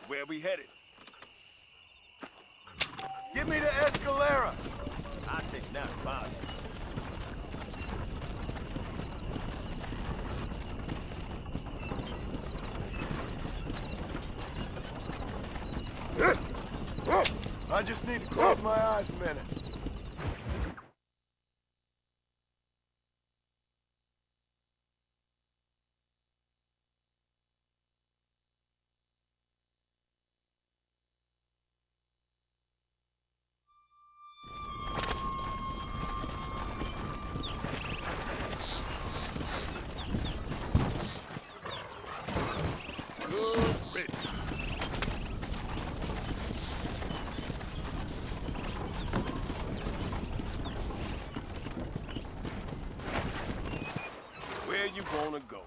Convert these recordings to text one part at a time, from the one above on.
Where we headed? Give me the Escalera. I think that's fine. I just need to close my eyes a minute. Where you gonna go?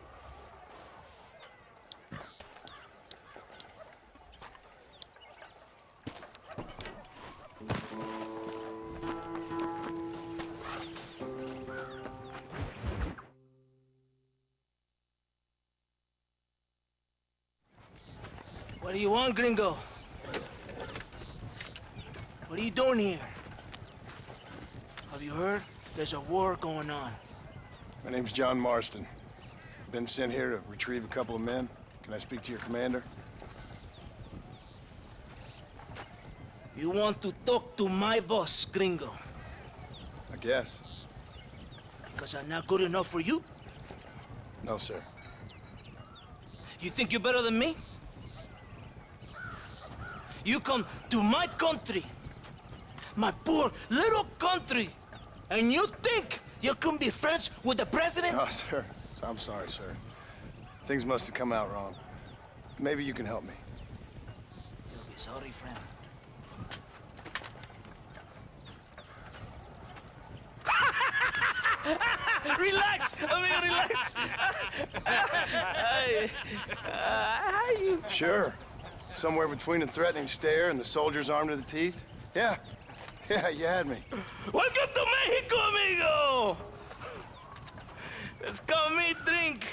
What do you want, gringo? What are you doing here? Have you heard? There's a war going on. My name's John Marston. Been sent here to retrieve a couple of men. Can I speak to your commander? You want to talk to my boss, gringo? I guess. Because I'm not good enough for you? No, sir. You think you're better than me? You come to my country, my poor little country, and you think you can be friends with the president? Oh, sir. I'm sorry, sir. Things must have come out wrong. Maybe you can help me. You'll be sorry, friend. Relax, amigo, relax. You... Sure. Somewhere between a threatening stare and the soldier's armed to the teeth? Yeah. Yeah, you had me. Welcome to Mexico, amigo! Let's come meet, drink,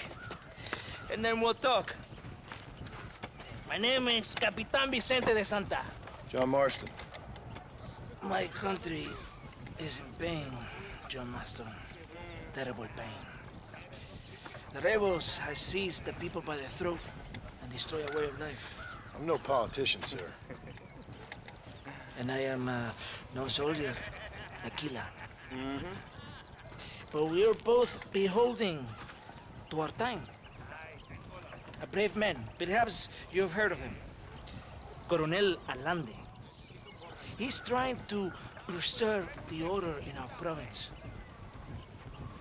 and then we'll talk. My name is Capitan Vicente de Santa. John Marston. My country is in pain, John Marston. Terrible pain. The rebels have seized the people by the throat and destroy a way of life. I'm no politician, sir. And I am no soldier, a killer. But we are both beholding to our time. A brave man, perhaps you've heard of him. Coronel Allende. He's trying to preserve the order in our province.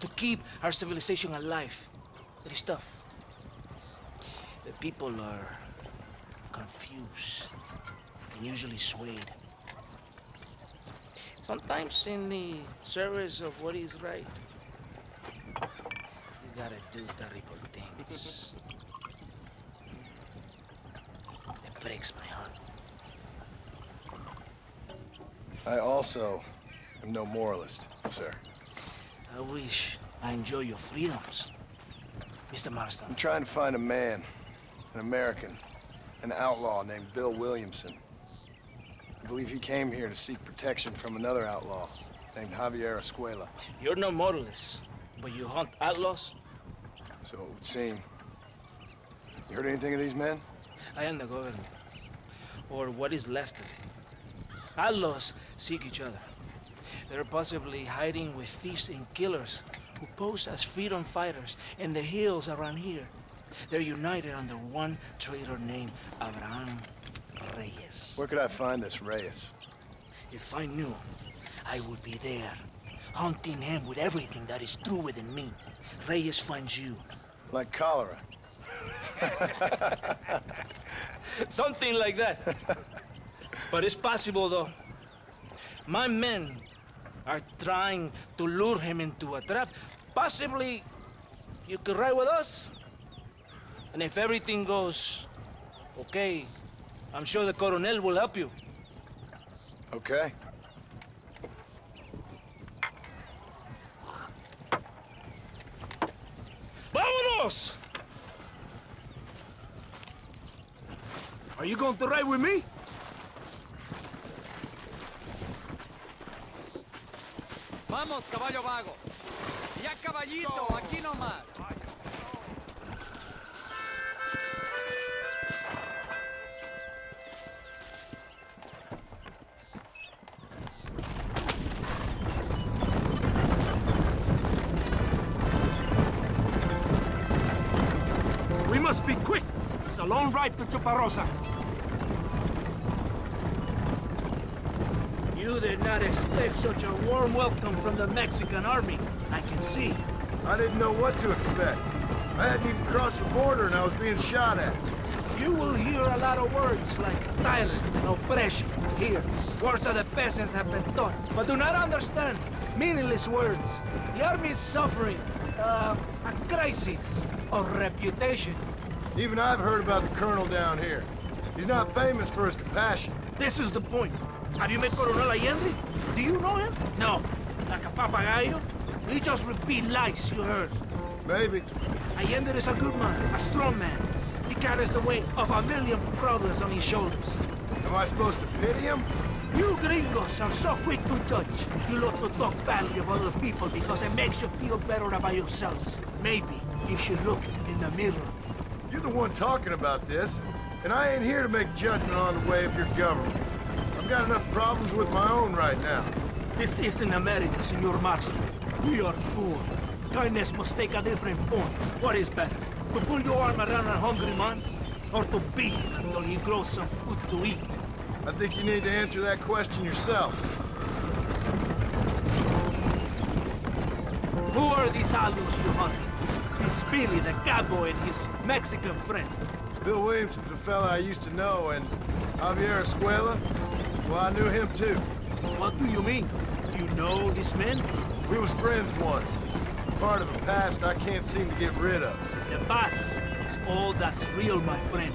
To keep our civilization alive. It is tough. The people are confused and usually swayed. Sometimes in the service of what is right, you gotta do terrible things. It breaks my heart. I also am no moralist, sir. I wish I enjoy your freedoms, Mr. Marston. I'm trying to find a man, an American, an outlaw named Bill Williamson. I believe he came here to seek protection from another outlaw named Javier Escuela. You're no moralist, but you hunt outlaws? So it would seem. You heard anything of these men? I am the government, or what is left of it. Outlaws seek each other. They're possibly hiding with thieves and killers who pose as freedom fighters in the hills around here. They're united under one traitor named Abraham Reyes. Where could I find this Reyes? If I knew, I would be there, hunting him with everything that is true within me. Reyes finds you. Like cholera. Something like that. But it's possible, though. My men are trying to lure him into a trap. Possibly, you could ride with us. And if everything goes okay, I'm sure the Coronel will help you. Okay. Vámonos! Are you going to ride with me? Vamos, caballo vago. Ya caballito, aquí nomás. We must be quick. It's a long ride to Chuparosa. You did not expect such a warm welcome from the Mexican army, I can see. I didn't know what to expect. I hadn't even crossed the border and I was being shot at. You will hear a lot of words like tyrant and oppression here. Words that the peasants have been taught, but do not understand. Meaningless words. The army is suffering a crisis of reputation. Even I've heard about the colonel down here. He's not famous for his compassion. This is the point. Have you met Coronel Allende? Do you know him? No. Like a papagayo? We just repeat lies you heard. Maybe. Allende is a good man, a strong man. He carries the weight of 1,000,000 problems on his shoulders. Am I supposed to pity him? You gringos are so quick to judge. You love to talk badly of other people because it makes you feel better about yourselves. Maybe you should look in the mirror. You're the one talking about this, and I ain't here to make judgment on the way of your government. I've got enough problems with my own right now. This isn't America, Senor Marston. We are poor. Kindness must take a different form. What is better? To pull your arm around a hungry man? Or to beat him until he grows some food to eat? I think you need to answer that question yourself. Who are these Aldos you hunt? This Billy, the cowboy, and his Mexican friend. Bill Williamson's a fella I used to know, and Javier Escuela, well, I knew him too. What do you mean? You know these men? We was friends once. Part of the past I can't seem to get rid of. The past is all that's real, my friend.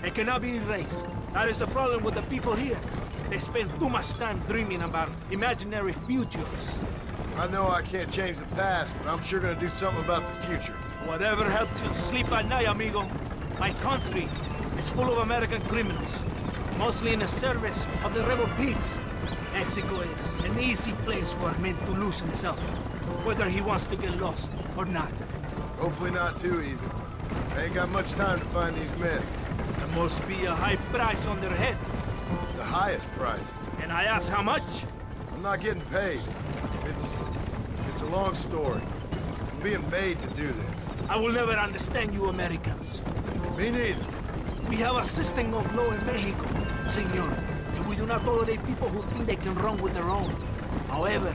It cannot be erased. That is the problem with the people here. They spend too much time dreaming about imaginary futures. I know I can't change the past, but I'm sure gonna do something about the future. Whatever helps you sleep at night, amigo. My country is full of American criminals, mostly in the service of the rebel pigs. Mexico is an easy place for a man to lose himself, whether he wants to get lost or not. Hopefully not too easy. I ain't got much time to find these men. There must be a high price on their heads. The highest price. And I ask how much? I'm not getting paid. It's a long story. I'm being made to do this. I will never understand you Americans. Me neither. We have a system of law in Mexico, senor. And we do not tolerate people who think they can run with their own. However,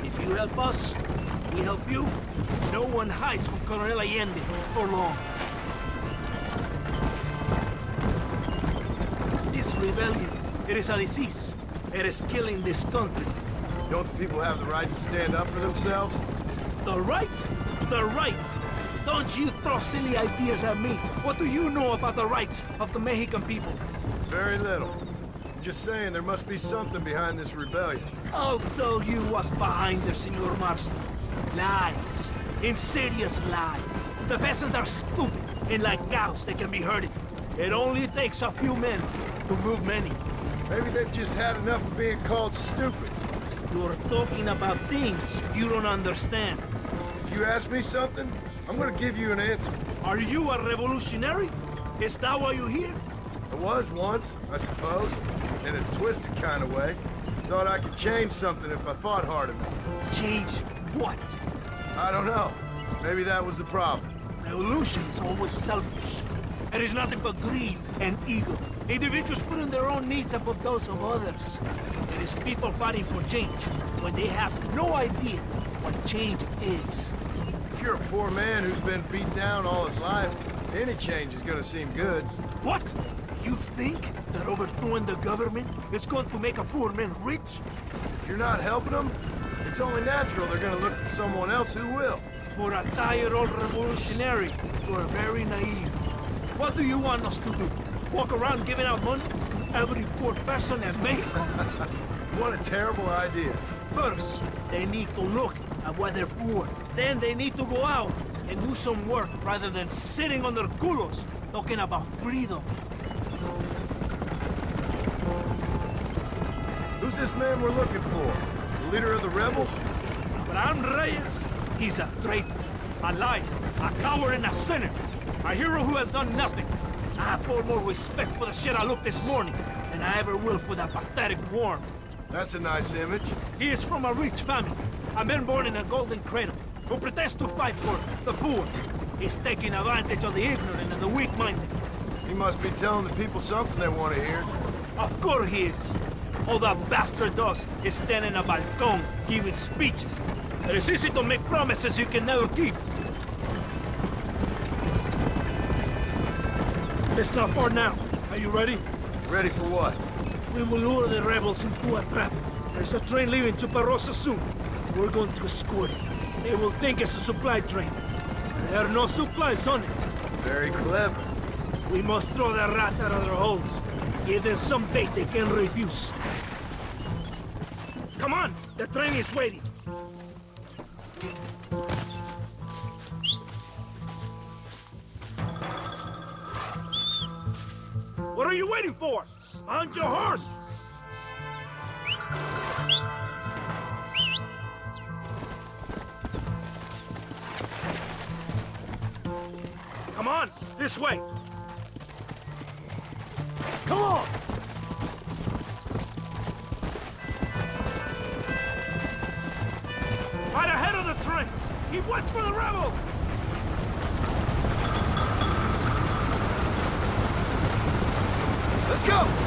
if you help us, we help you. No one hides from Colonel Allende for long. This rebellion, it is a disease. It is killing this country. Don't the people have the right to stand up for themselves? The right? The right! Don't you throw silly ideas at me. What do you know about the rights of the Mexican people? Very little. I'm just saying there must be something behind this rebellion. I'll tell you what's behind there, Senor Marston. Lies. Insidious lies. The peasants are stupid, and like cows, they can be herded. It only takes a few men to move many. Maybe they've just had enough of being called stupid. You're talking about things you don't understand. If you ask me something, I'm gonna give you an answer. Are you a revolutionary? Is that why you're here? I was once, I suppose, in a twisted kind of way. Thought I could change something if I fought hard enough. Change what? I don't know. Maybe that was the problem. Revolution is always selfish. It is nothing but greed and ego. Individuals putting their own needs above those of others. It is people fighting for change when they have no idea what change is. If you're a poor man who's been beat down all his life, any change is gonna seem good. What? You think that overthrowing the government is going to make a poor man rich? If you're not helping them, it's only natural they're gonna look for someone else who will. For a tired old revolutionary, you are very naive. What do you want us to do? Walk around giving out money? every poor person in Mexico? What a terrible idea. First, they need to look at why they're poor. Then they need to go out and do some work rather than sitting on their culos talking about freedom. Who's this man we're looking for? The leader of the rebels? Abraham Reyes, he's a traitor, a liar, a coward and a sinner. A hero who has done nothing. I have far more respect for the shit I looked this morning than I ever will for that pathetic worm. That's a nice image. He is from a rich family, a man born in a golden cradle, who pretends to fight for the poor. He's taking advantage of the ignorant and the weak-minded. He must be telling the people something they want to hear. Of course he is. All that bastard does is stand in a balcón giving speeches. It is easy to make promises you can never keep. It's not far now. Are you ready? Ready for what? We will lure the rebels into a trap. There's a train leaving Chuparosa soon. We're going to escort it. They will think it's a supply train. There are no supplies on it. Very clever. We must throw the rats out of their holes. Give them some bait they can refuse. Come on! The train is waiting. What are you waiting for? On your horse! Come on, this way! Come on! Right ahead of the train! Keep watch for the rebels! Let's go!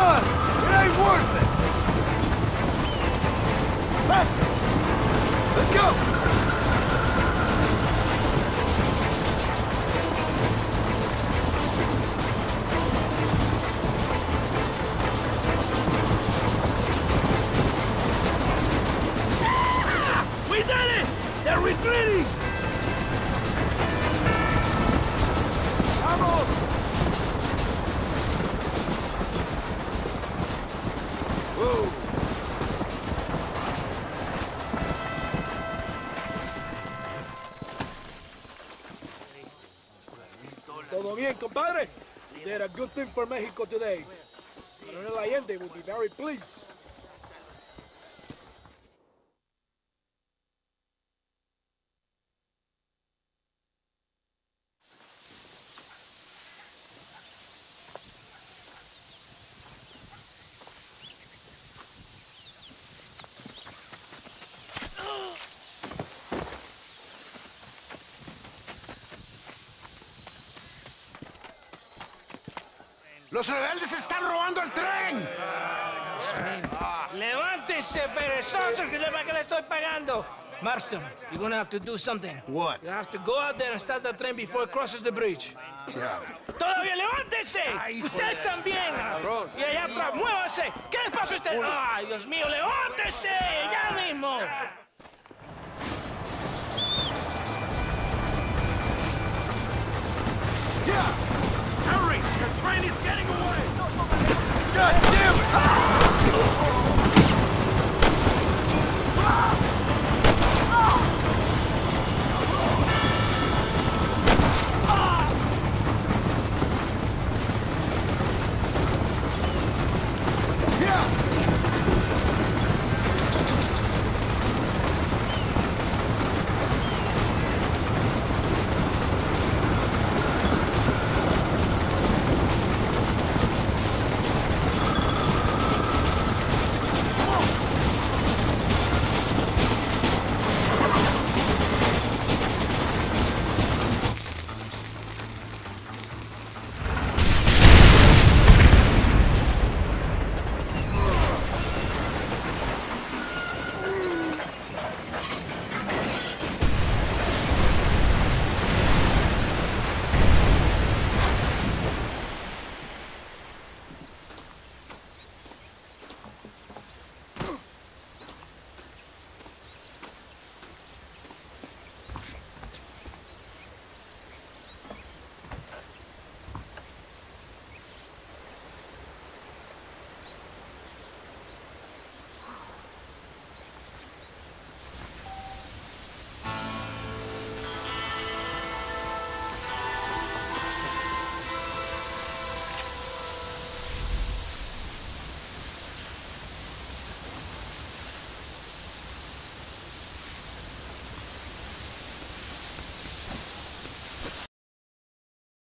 on! It ain't worth it! Faster! Let's go! We did it! They're retreating! Vamos! Whoa! Todo bien, compadre? You did a good thing for Mexico today. Coronel Allende will be very pleased. ¡Los rebeldes están robando el tren! ¡Levántese, perezosos, que es para que le estoy pagando! Marston, you're gonna have to do something. What? You have to go out there and stop the train before it crosses the bridge. Yeah. ¡Todavía levántese! ¡Usted también! Y allá atrás, muévase. ¿Qué les pasa a usted? ¡Ay, Dios mío, levántese! ¡Ya mismo!